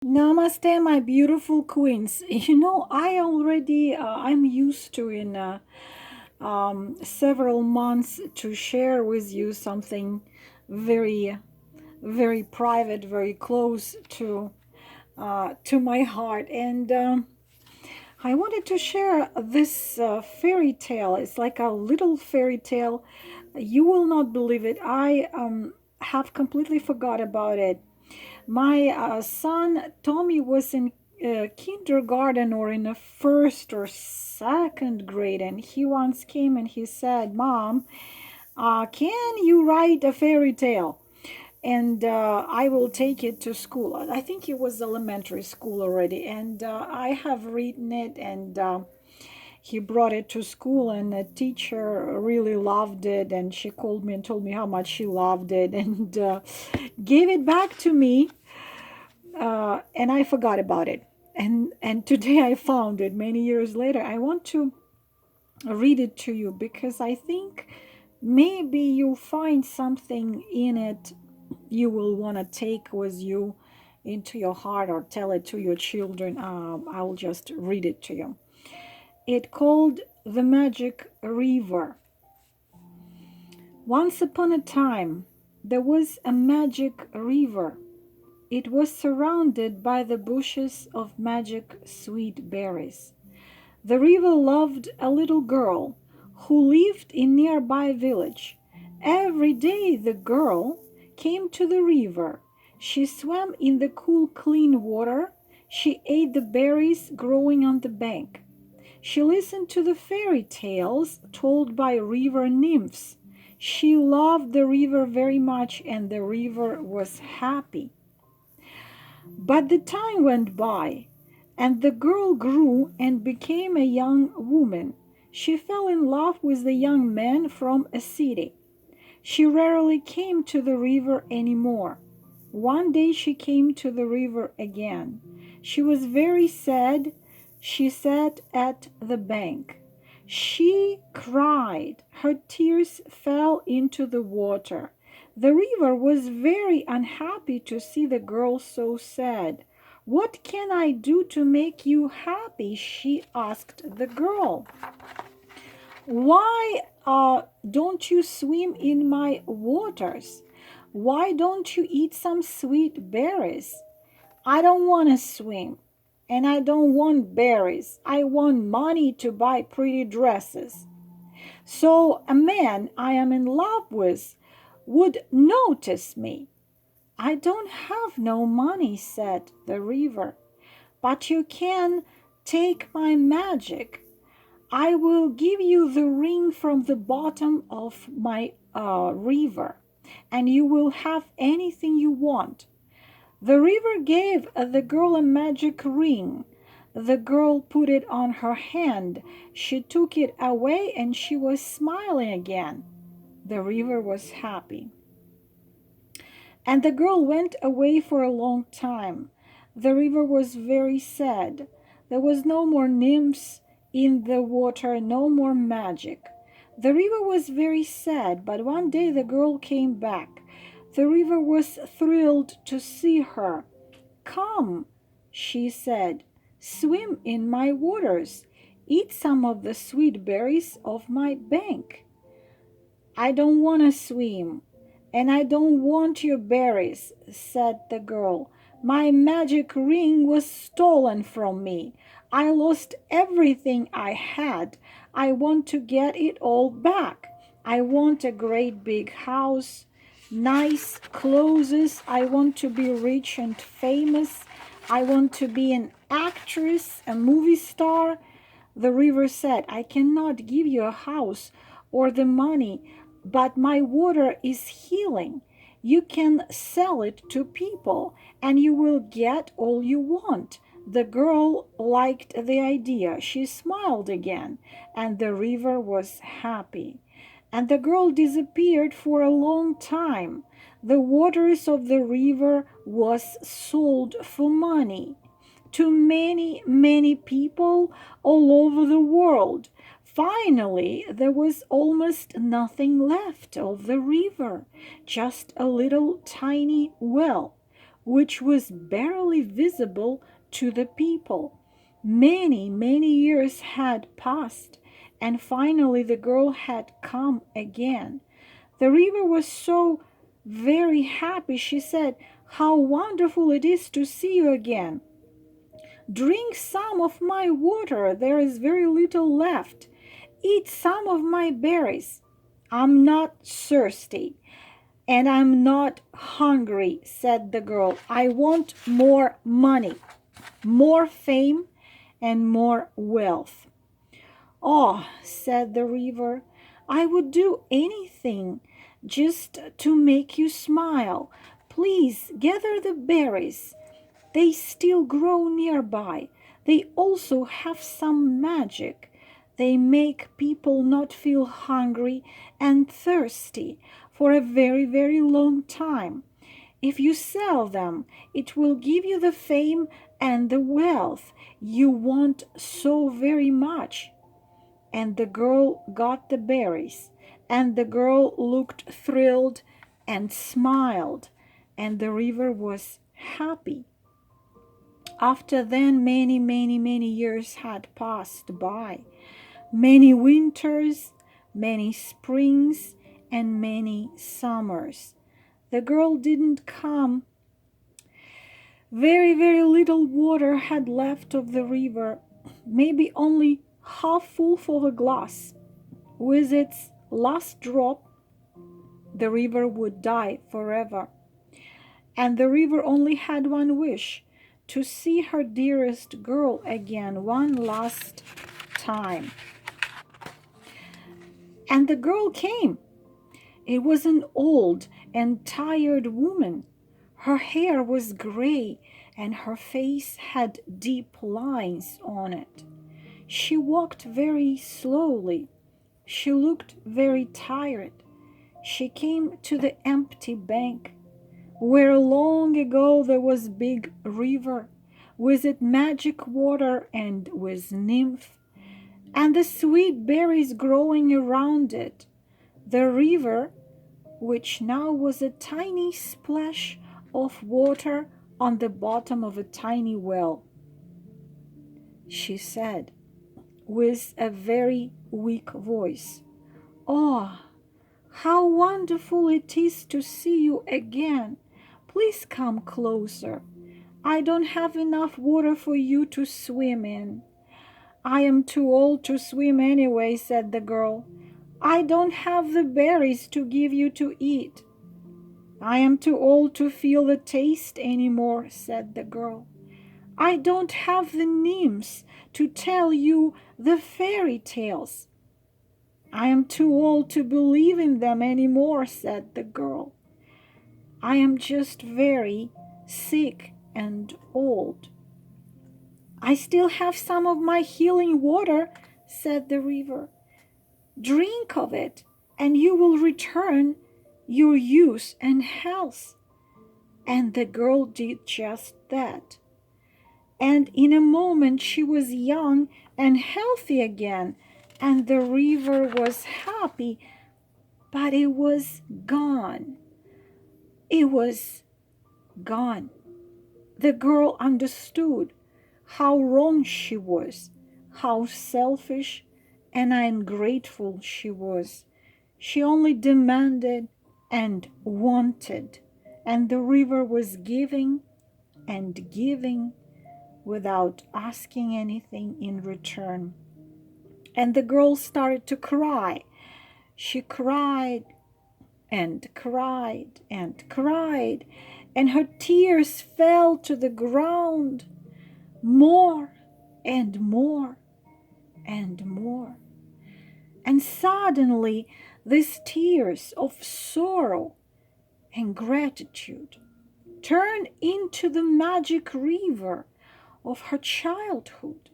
Namaste, my beautiful queens. I'm used to in several months to share with you something very, very private, very close to my heart. And I wanted to share this fairy tale. It's like a little fairy tale. You will not believe it. I have completely forgot about it. My son Tommy was in kindergarten or in the first or second grade, and he once came and he said, "Mom, can you write a fairy tale? And I will take it to school." I think it was elementary school already, and I have written it, and he brought it to school, and the teacher really loved it, and she called me and told me how much she loved it, and gave it back to me, and I forgot about it. And today I found it many years later. I want to read it to you because I think maybe you'll find something in it you will want to take with you into your heart or tell it to your children. I'll just read it to you. It called The Magic River. Once upon a time, there was a magic river. It was surrounded by the bushes of magic sweet berries. The river loved a little girl who lived in nearby village. Every day the girl came to the river. She swam in the cool, clean water. She ate the berries growing on the bank. She listened to the fairy tales told by river nymphs. She loved the river very much, and the river was happy. But the time went by, and the girl grew and became a young woman. She fell in love with a young man from a city. She rarely came to the river anymore. One day she came to the river again. She was very sad. She sat at the bank. She cried. Her tears fell into the water. The river was very unhappy to see the girl so sad. "What can I do to make you happy?" she asked the girl. "Why don't you swim in my waters? Why don't you eat some sweet berries?" "I don't want to swim, and I don't want berries. I want money to buy pretty dresses. So a man I am in love with would notice me." "I don't have no money," said the river, "but you can take my magic. I will give you the ring from the bottom of my river, and you will have anything you want." The river gave the girl a magic ring. The girl put it on her hand. She took it away and she was smiling again. The river was happy. And the girl went away for a long time. The river was very sad. There was no more nymphs in the water, no more magic. The river was very sad, but one day the girl came back. The river was thrilled to see her. "Come," she said, "swim in my waters. Eat some of the sweet berries of my bank." "I don't want to swim, and I don't want your berries," said the girl. "My magic ring was stolen from me. I lost everything I had. I want to get it all back. I want a great big house, nice clothes. I want to be rich and famous. I want to be an actress, a movie star." The river said, "I cannot give you a house or the money, but my water is healing. You can sell it to people and you will get all you want." The girl liked the idea. She smiled again, and the river was happy. And the girl disappeared for a long time. The waters of the river was sold for money to many, many people all over the world. Finally, there was almost nothing left of the river, just a little tiny well which was barely visible to the people. Many, many years had passed, and finally the girl had come again. The river was so very happy. She said, "How wonderful it is to see you again. Drink some of my water. There is very little left. Eat some of my berries. I'm not thirsty and I'm not hungry," said the girl. "I want more money, more fame, and more wealth." "Oh," said the river, "I would do anything just to make you smile. Please gather the berries. They still grow nearby. They also have some magic. They make people not feel hungry and thirsty for a very, very long time. If you sell them, it will give you the fame and the wealth you want so very much." And the girl got the berries, and the girl looked thrilled and smiled, and the river was happy. After then, many, many, many years had passed by. Many winters, many springs, and many summers. The girl didn't come. Very, very little water had left of the river, maybe only half full of a glass. With its last drop, the river would die forever. And the river only had one wish, to see her dearest girl again one last time. And the girl came. It was an old and tired woman. Her hair was gray and her face had deep lines on it. She walked very slowly. She looked very tired. She came to the empty bank where long ago there was big river with its magic water and with nymph and the sweet berries growing around it. The river, which now was a tiny splash of water on the bottom of a tiny well. She said with a very weak voice, "Oh, how wonderful it is to see you again. Please come closer. I don't have enough water for you to swim in." "I am too old to swim anyway," said the girl. "I don't have the berries to give you to eat." "I am too old to feel the taste anymore," said the girl. "I don't have the nymphs to tell you the fairy tales." "I am too old to believe in them anymore," said the girl. "I am just very sick and old." "I still have some of my healing water," said the river. "Drink of it, and you will return your youth and health." And the girl did just that. And in a moment she was young and healthy again, and the river was happy, but it was gone. It was gone. The girl understood how wrong she was, how selfish and ungrateful she was. She only demanded and wanted, and the river was giving and giving without asking anything in return. And the girl started to cry. She cried and cried and cried, and her tears fell to the ground more and more and more. And suddenly these tears of sorrow and gratitude turned into the magic river of her childhood,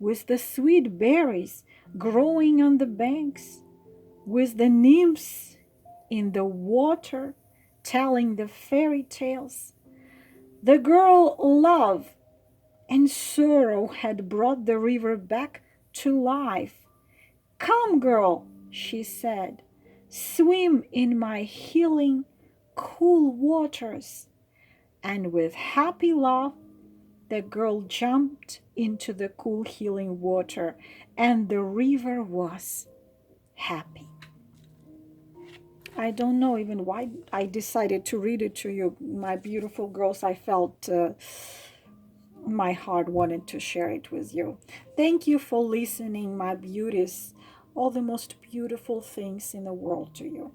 with the sweet berries growing on the banks, with the nymphs in the water telling the fairy tales. The girl love and sorrow had brought the river back to life. "Come, girl," she said, "swim in my healing, cool waters. And with happy laugh, the girl jumped into the cool, healing water, and the river was happy. I don't know even why I decided to read it to you, my beautiful girls. I felt my heart wanted to share it with you. Thank you for listening, my beauties. All the most beautiful things in the world to you.